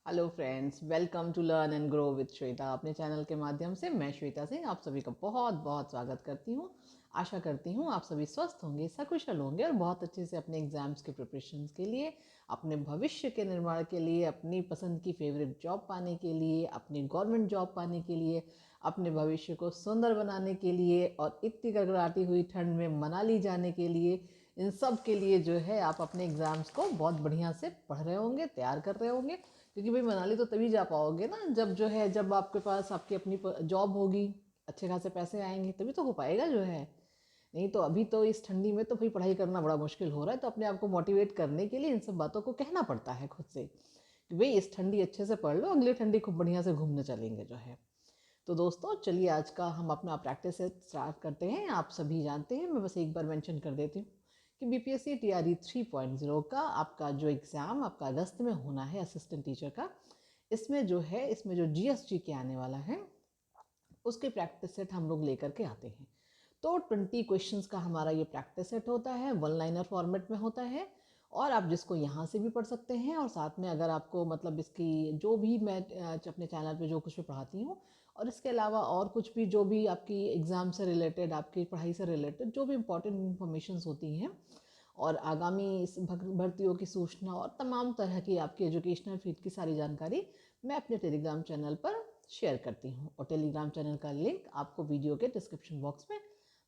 Hello friends, welcome to learn and grow with Shweta. अपने channel के माध्यम से मैं श्वेता सिंह आप सभी का बहुत बहुत स्वागत करती हूँ। आशा करती हूँ आप सभी स्वस्थ होंगे, सकुशल होंगे और बहुत अच्छे से अपने एग्जाम्स के प्रिपरेशंस के लिए, अपने भविष्य के निर्माण के लिए, अपनी पसंद की फेवरेट जॉब पाने के लिए, अपनी गवर्नमेंट जॉब पाने के लिए, अपने भविष्य को सुंदर बनाने के लिए और इतनी गड़गड़ाती हुई ठंड में मनाली जाने के लिए, इन सब के लिए जो है आप अपने एग्ज़ाम्स को बहुत बढ़िया से पढ़ रहे होंगे, तैयार कर रहे होंगे। क्योंकि भाई मनाली तो तभी जा पाओगे ना जब जो है जब आपके पास आपकी अपनी जॉब होगी, अच्छे खासे पैसे आएंगे, तभी तो हो पाएगा जो है। नहीं तो अभी तो इस ठंडी में तो भाई पढ़ाई करना बड़ा मुश्किल हो रहा है, तो अपने आप को मोटिवेट करने के लिए इन सब बातों को कहना पड़ता है खुद से कि भाई इस ठंडी अच्छे से पढ़ लो, अगली ठंडी खूब बढ़िया से घूमने चलेंगे जो है। तो दोस्तों चलिए आज का हम अपना प्रैक्टिस से स्टार्ट करते हैं। आप सभी जानते हैं, मैं बस एक बार मेंशन कर देती हूँ कि बीपीएससी टीआरई 3.0 का आपका जो एग्ज़ाम आपका अगस्त में होना है असिस्टेंट टीचर का, इसमें जो जीएसटी के आने वाला है उसके प्रैक्टिस सेट हम लोग लेकर के आते हैं। तो 20 क्वेश्चंस का हमारा ये प्रैक्टिस सेट होता है, वन लाइनर फॉर्मेट में होता है और आप जिसको यहाँ से भी पढ़ सकते हैं और साथ में अगर आपको मतलब इसकी जो भी मैं अपने चैनल पे जो कुछ भी पढ़ाती हूँ और इसके अलावा और कुछ भी जो भी आपकी एग्ज़ाम से रिलेटेड, आपकी पढ़ाई से रिलेटेड जो भी इम्पोर्टेंट इन्फॉर्मेशंस होती हैं और आगामी भर्तियों की सूचना और तमाम तरह की आपकी एजुकेशनल फील्ड की सारी जानकारी मैं अपने टेलीग्राम चैनल पर शेयर करती हूँ और टेलीग्राम चैनल का लिंक आपको वीडियो के डिस्क्रिप्शन बॉक्स में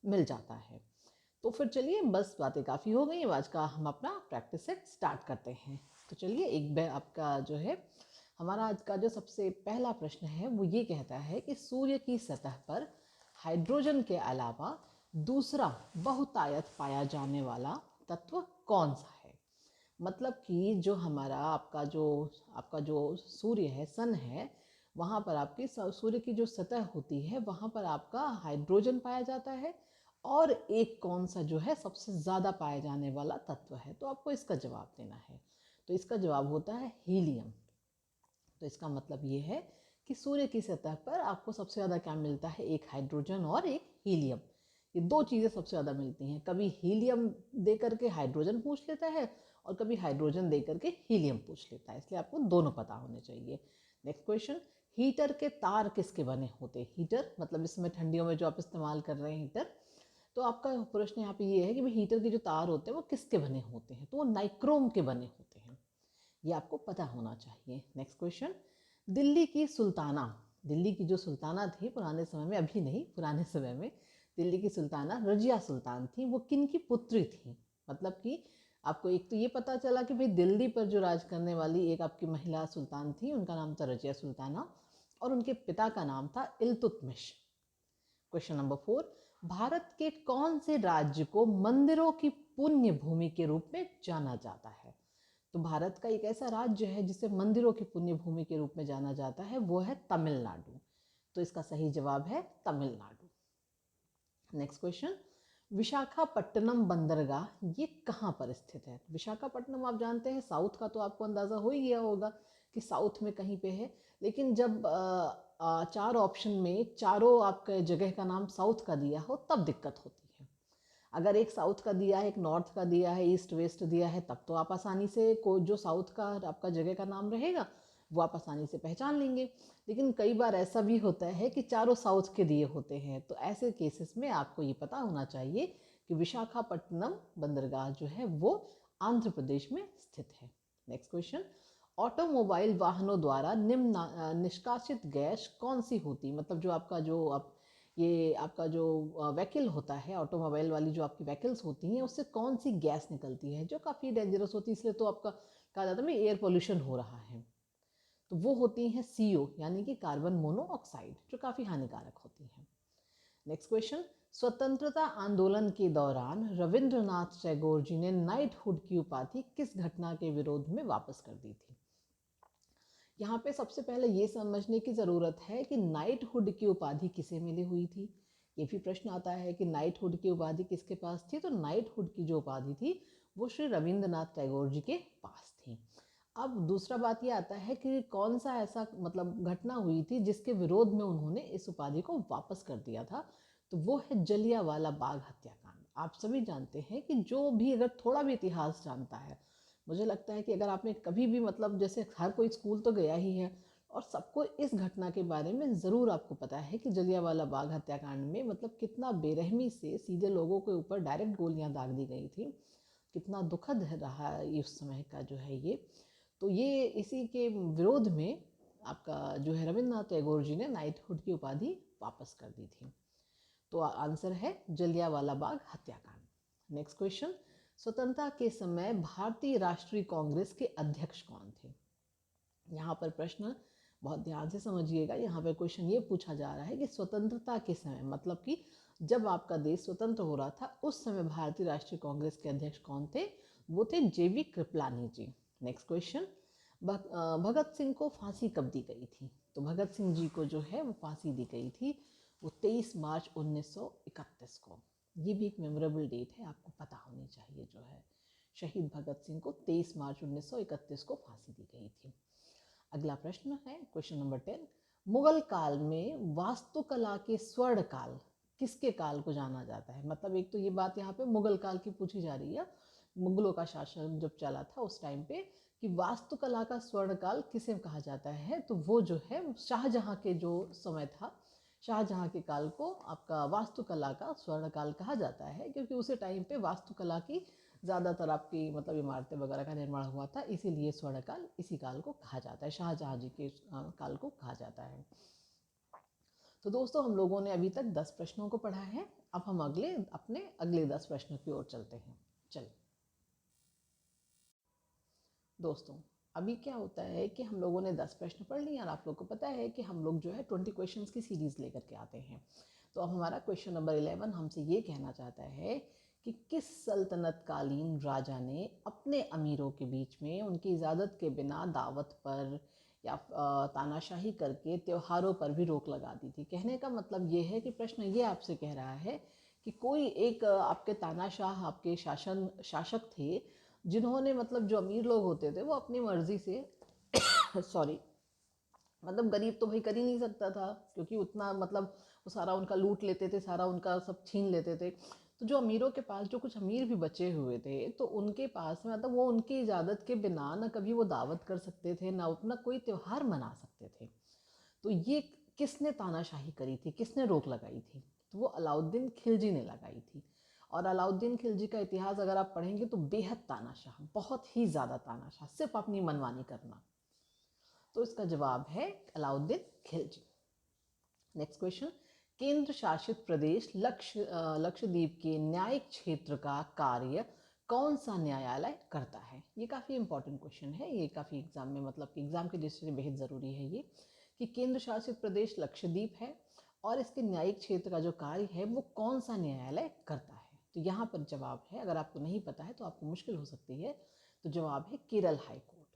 मिल जाता है। तो फिर चलिए, बस बातें काफ़ी हो गई, आज का हम अपना प्रैक्टिस सेट स्टार्ट करते हैं। तो चलिए एक बार आपका जो है हमारा आज का जो सबसे पहला प्रश्न है वो ये कहता है कि सूर्य की सतह पर हाइड्रोजन के अलावा दूसरा बहुतायत पाया जाने वाला तत्व कौन सा है। मतलब कि जो हमारा आपका जो सूर्य है, सन है, वहाँ पर आपकी सूर्य की जो सतह होती है वहाँ पर आपका हाइड्रोजन पाया जाता है और एक कौन सा जो है सबसे ज़्यादा पाया जाने वाला तत्व है। तो आपको इसका जवाब देना है। तो इसका जवाब होता है हीलियम। तो इसका मतलब ये है कि सूर्य की सतह पर आपको सबसे ज़्यादा क्या मिलता है, एक हाइड्रोजन और एक हीलियम। ये दो चीज़ें सबसे ज़्यादा मिलती हैं। कभी हीलियम दे करके हाइड्रोजन पूछ लेता है और कभी हाइड्रोजन दे करके हीलियम पूछ लेता है, इसलिए आपको दोनों पता होने चाहिए। नेक्स्ट क्वेश्चन, हीटर के तार किसके बने होते हैं। हीटर मतलब इसमें ठंडियों में जो आप इस्तेमाल कर रहे हैं हीटर, तो आपका प्रश्न यहाँ पे ये है कि भाई हीटर के जो तार होते हैं वो किसके बने होते हैं। तो वो नाइक्रोम के बने होते हैं, ये आपको पता होना चाहिए। नेक्स्ट क्वेश्चन, दिल्ली की सुल्ताना, दिल्ली की जो सुल्ताना थी पुराने समय में, अभी नहीं पुराने समय में, दिल्ली की सुल्ताना रजिया सुल्तान थी, वो किन की पुत्री थी। मतलब कि आपको एक तो ये पता चला कि भाई दिल्ली पर जो राज करने वाली एक आपकी महिला सुल्तान थी, उनका नाम था रजिया सुल्ताना और उनके पिता का नाम था इल्तुतमिश। क्वेश्चन नंबर 4, भारत के कौन से राज्य को मंदिरों की पुण्य भूमि के रूप में जाना जाता है। तो भारत का एक ऐसा राज्य है जिसे मंदिरों की पुण्य भूमि के रूप में जाना जाता है, वो है तमिलनाडु। तो इसका सही जवाब है तमिलनाडु। नेक्स्ट क्वेश्चन, विशाखापट्टनम बंदरगाह ये कहाँ पर स्थित है। विशाखापट्टनम आप जानते हैं साउथ का, तो आपको अंदाज़ा हो ही गया होगा कि साउथ में कहीं पे है। लेकिन जब चार ऑप्शन में चारों आपके जगह का नाम साउथ का दिया हो तब दिक्कत होती है। अगर एक साउथ का दिया है, एक नॉर्थ का दिया है, ईस्ट वेस्ट दिया है, तब तो आप आसानी से को जो साउथ का आपका जगह का नाम रहेगा वो आप आसानी से पहचान लेंगे। लेकिन कई बार ऐसा भी होता है कि चारों साउथ के दिए होते हैं, तो ऐसे केसेस में आपको ये पता होना चाहिए कि विशाखापट्टनम बंदरगाह जो है वो आंध्र प्रदेश में स्थित है। नेक्स्ट क्वेश्चन, ऑटोमोबाइल वाहनों द्वारा निम्न निष्कासित गैस कौन सी होती, मतलब जो आपका जो आप ये आपका जो व्हीकल होता है, ऑटोमोबाइल वाली जो आपकी व्हीकल्स होती हैं, उससे कौन सी गैस निकलती है जो काफ़ी डेंजरस होती है, इसलिए तो आपका कहा जाता है भाई एयर पोल्यूशन हो रहा है। तो वो होती हैं CO यानी कि कार्बन मोनोऑक्साइड, जो काफ़ी हानिकारक होती हैं। नेक्स्ट क्वेश्चन, स्वतंत्रता आंदोलन के दौरान रविंद्रनाथ टैगोर जी ने नाइटहुड की उपाधि किस घटना के विरोध में वापस कर दी थी। यहाँ पे सबसे पहले ये समझने की ज़रूरत है कि नाइटहुड की उपाधि किसे मिली हुई थी। ये भी प्रश्न आता है कि नाइटहुड की उपाधि किसके पास थी। तो नाइटहुड की जो उपाधि थी वो श्री रविंद्रनाथ टैगोर जी के पास थी। अब दूसरा बात ये आता है कि कौन सा ऐसा मतलब घटना हुई थी जिसके विरोध में उन्होंने इस उपाधि को वापस कर दिया था। तो वो है जलियांवाला बाग हत्याकांड। आप सभी जानते हैं कि जो भी अगर थोड़ा भी इतिहास जानता है मुझे लगता है कि अगर आपने कभी भी मतलब जैसे हर कोई स्कूल तो गया ही है और सबको इस घटना के बारे में ज़रूर आपको पता है कि जलियांवाला बाग हत्याकांड में मतलब कितना बेरहमी से सीधे लोगों के ऊपर डायरेक्ट गोलियां दाग दी गई थी, कितना दुखद रहा उस समय का जो है ये। तो ये इसी के विरोध में आपका जो है रविन्द्रनाथ टैगोर जी ने नाइटहुड की उपाधि वापस कर दी थी। तो आंसर है जलियांवाला बाग हत्याकांड। नेक्स्ट क्वेश्चन, स्वतंत्रता के समय भारतीय राष्ट्रीय कांग्रेस के अध्यक्ष कौन थे? यहाँ पर प्रश्न बहुत ध्यान से समझिएगा। यहाँ पर क्वेश्चन ये पूछा जा रहा है कि स्वतंत्रता के समय मतलब कि जब आपका देश स्वतंत्र हो रहा था उस समय भारतीय राष्ट्रीय कांग्रेस के अध्यक्ष कौन थे? वो थे जेवी कृपलानी जी। नेक्स्ट क्वेश्चन, भगत सिंह को फांसी कब दी गई थी? तो भगत सिंह जी को जो है वो फांसी दी गई थी वो 23 मार्च 1931 को। ये भी एक मेमोरेबल डेट है, आपको पता होनी चाहिए जो है। शहीद भगत सिंह को 23 मार्च 1931 को फांसी दी गई थी। अगला प्रश्न है क्वेश्चन नंबर 10, मुगल काल में वास्तुकला के स्वर्ण काल किसके काल को जाना जाता है? मतलब एक तो ये बात यहाँ पे मुगल काल की पूछी जा रही है, मुगलों का शासन जब चला था उस टाइम पे, कि वास्तुकला का स्वर्ण काल किसे कहा जाता है? तो वो जो है शाहजहां के जो समय था, शाहजहां के काल को आपका वास्तुकला का स्वर्ण काल कहा जाता है, क्योंकि उसी टाइम पे वास्तुकला की ज़्यादातर आपकी मतलब इमारतें वगैरह का निर्माण हुआ था, इसीलिए स्वर्ण काल इसी काल को कहा जाता है, शाहजहां जी के काल को कहा जाता है। तो दोस्तों हम लोगों ने अभी तक 10 प्रश्नों को पढ़ा है, अब हम अपने अगले 10 प्रश्नों की ओर चलते हैं। चलिए दोस्तों, अभी क्या होता है कि हम लोगों ने 10 प्रश्न पढ़ लिए और आप लोग को पता है कि हम लोग जो है 20 क्वेश्चंस की सीरीज़ लेकर के आते हैं। तो अब हमारा क्वेश्चन नंबर 11 हमसे ये कहना चाहता है कि किस सल्तनत कालीन राजा ने अपने अमीरों के बीच में उनकी इजाज़त के बिना दावत पर या तानाशाही करके त्योहारों पर भी रोक लगा दी थी? कहने का मतलब ये है कि प्रश्न ये आपसे कह रहा है कि कोई एक आपके तानाशाह आपके शासक थे जिन्होंने मतलब जो अमीर लोग होते थे वो अपनी मर्जी से सॉरी मतलब गरीब तो भाई कर ही नहीं सकता था, क्योंकि उतना मतलब वो सारा उनका लूट लेते थे, सारा उनका सब छीन लेते थे। तो जो अमीरों के पास जो कुछ अमीर भी बचे हुए थे तो उनके पास में मतलब वो उनकी इजाज़त के बिना ना कभी वो दावत कर सकते थे ना अपना कोई त्यौहार मना सकते थे। तो ये किसने तानाशाही करी थी, किसने रोक लगाई थी? तो वो अलाउद्दीन खिलजी ने लगाई थी। और अलाउद्दीन खिलजी का इतिहास अगर आप पढ़ेंगे तो बेहद तानाशाह, बहुत ही ज़्यादा तानाशाह, सिर्फ अपनी मनमानी करना। तो इसका जवाब है अलाउद्दीन खिलजी। नेक्स्ट क्वेश्चन, केंद्र शासित प्रदेश लक्षद्वीप के न्यायिक क्षेत्र का कार्य कौन सा न्यायालय करता है? ये काफ़ी इंपॉर्टेंट क्वेश्चन है, ये काफ़ी एग्जाम में मतलब कि एग्जाम के दृष्टि से बेहद ज़रूरी है ये, कि केंद्र शासित प्रदेश लक्षद्वीप है और इसके न्यायिक क्षेत्र का जो कार्य है वो कौन सा न्यायालय करता है? तो यहाँ पर जवाब है, अगर आपको नहीं पता है तो आपको मुश्किल हो सकती है, तो जवाब है Kerala high court.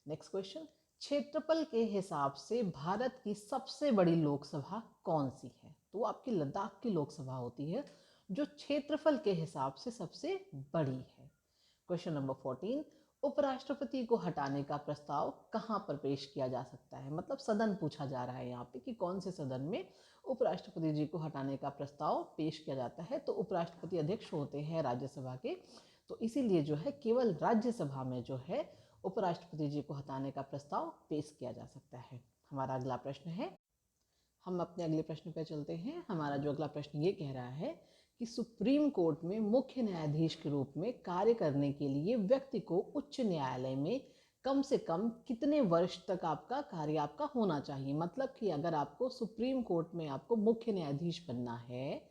Next question, क्षेत्रफल के हिसाब से भारत की सबसे बड़ी लोकसभा कौन सी है? तो आपकी लद्दाख की लोकसभा होती है जो क्षेत्रफल के हिसाब से सबसे बड़ी है। क्वेश्चन नंबर 14, उपराष्ट्रपति को हटाने का प्रस्ताव कहाँ पर पेश किया जा सकता है? मतलब सदन पूछा जा रहा है यहाँ पे कि कौन से सदन में उपराष्ट्रपति जी को हटाने का प्रस्ताव पेश किया जाता है? तो उपराष्ट्रपति अध्यक्ष होते हैं राज्यसभा के, तो इसीलिए जो है केवल राज्यसभा में जो है उपराष्ट्रपति जी को हटाने का प्रस्ताव पेश किया जा सकता है। हमारा अगला प्रश्न है, हम अपने अगले प्रश्न पर चलते हैं। हमारा जो अगला प्रश्न ये कह रहा है कि सुप्रीम कोर्ट में मुख्य न्यायाधीश के रूप में कार्य करने के लिए व्यक्ति को उच्च न्यायालय में कम से कम कितने वर्ष तक आपका कार्य आपका होना चाहिए? मतलब कि अगर आपको सुप्रीम कोर्ट में आपको मुख्य न्यायाधीश बनना है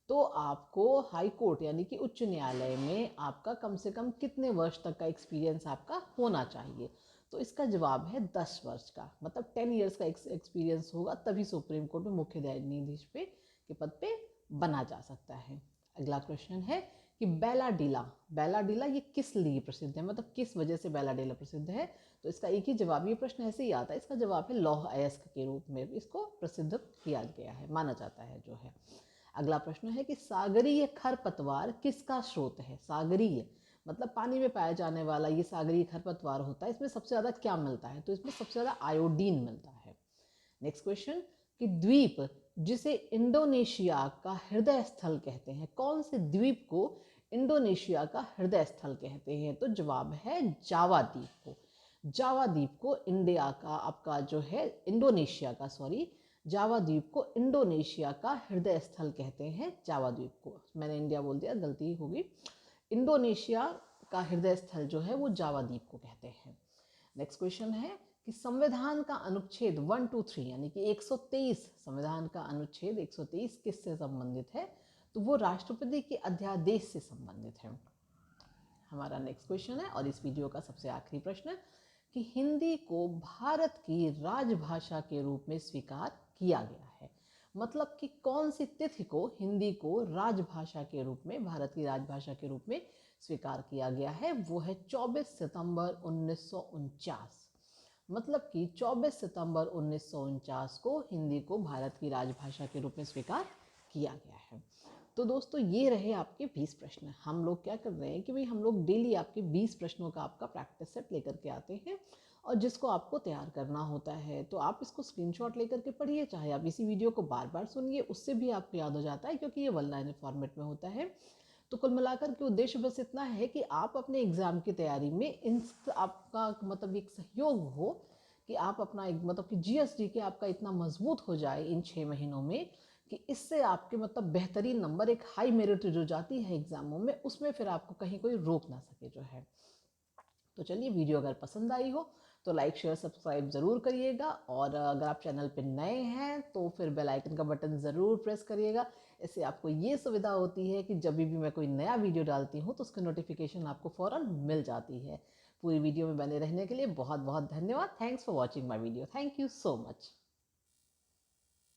तो आपको हाई कोर्ट यानी कि उच्च न्यायालय में आपका कम से कम कितने वर्ष तक का एक्सपीरियंस आपका होना चाहिए? तो इसका जवाब है 10 वर्ष का, मतलब 10 ईयर्स का एक्सपीरियंस होगा तभी सुप्रीम कोर्ट में मुख्य न्यायाधीश के पद पे बना जा सकता है। अगला क्वेश्चन है कि बेलाडीला ये किस लिए प्रसिद्ध है? मतलब किस वजह से बेलाडीला प्रसिद्ध है? तो इसका एक ही जवाब, ये प्रश्न ऐसे ही आता है, इसका जवाब है लौह अयस्क के रूप में इसको प्रसिद्ध किया गया है, माना जाता है जो है। अगला प्रश्न है कि सागरीय खरपतवार किसका स्रोत है? सागरीय मतलब पानी में पाया जाने वाला ये सागरीय खरपतवार होता है, इसमें सबसे ज़्यादा क्या मिलता है? तो इसमें सबसे ज़्यादा आयोडीन मिलता है। नेक्स्ट क्वेश्चन कि द्वीप जिसे इंडोनेशिया का हृदय स्थल कहते हैं, कौन से द्वीप को इंडोनेशिया का हृदय स्थल कहते हैं? तो जवाब है जावा द्वीप को। जावा द्वीप को इंडिया का आपका जो है इंडोनेशिया का जावा द्वीप को इंडोनेशिया का हृदय स्थल कहते हैं। जावा द्वीप को, मैंने इंडिया बोल दिया, गलती होगी। इंडोनेशिया का हृदय स्थल जो है वो जावा द्वीप को कहते हैं। नेक्स्ट क्वेश्चन है कि संविधान का अनुच्छेद 123 यानी कि 123, संविधान का अनुच्छेद 123 किससे संबंधित है? तो वो राष्ट्रपति के अध्यादेश से संबंधित है। हमारा नेक्स्ट क्वेश्चन है और इस वीडियो का सबसे आखिरी प्रश्न कि हिंदी को भारत की राजभाषा के रूप में स्वीकार किया गया है। मतलब कि कौन सी तिथि को हिंदी को राजभाषा के रूप में, भारत की राजभाषा के रूप में स्वीकार किया गया है? वो है 24 सितंबर 1949। मतलब कि 24 सितंबर 1949 को हिंदी को भारत की राजभाषा के रूप में स्वीकार किया गया है। तो दोस्तों ये रहे आपके 20 प्रश्न। हम लोग क्या कर रहे हैं कि भाई हम लोग डेली आपके 20 प्रश्नों का आपका प्रैक्टिस सेट लेकर के आते हैं और जिसको आपको तैयार करना होता है। तो आप इसको स्क्रीनशॉट लेकर के पढ़िए, चाहे आप इसी वीडियो को बार बार सुनिए, उससे भी आपको याद हो जाता है क्योंकि ये वन लाइनर फॉर्मेट में होता है। तो कुल मिलाकर के उद्देश्य बस इतना है कि आप अपने एग्ज़ाम की तैयारी में इन आपका मतलब एक सहयोग हो कि आप अपना एक मतलब कि जीएसडी के आपका इतना मजबूत हो जाए इन 6 महीनों में कि इससे आपके मतलब बेहतरीन नंबर, एक हाई मेरिट जो जाती है एग्जामों में, उसमें फिर आपको कहीं कोई रोक ना सके जो है। तो चलिए, वीडियो अगर पसंद आई हो तो लाइक शेयर सब्सक्राइब ज़रूर करिएगा और अगर आप चैनल पे नए हैं तो फिर बेल आइकन का बटन ज़रूर प्रेस करिएगा। इससे आपको ये सुविधा होती है कि जब भी मैं कोई नया वीडियो डालती हूँ तो उसकी नोटिफिकेशन आपको फ़ौरन मिल जाती है। पूरी वीडियो में बने रहने के लिए बहुत बहुत धन्यवाद। Thanks for watching my video. Thank you so much.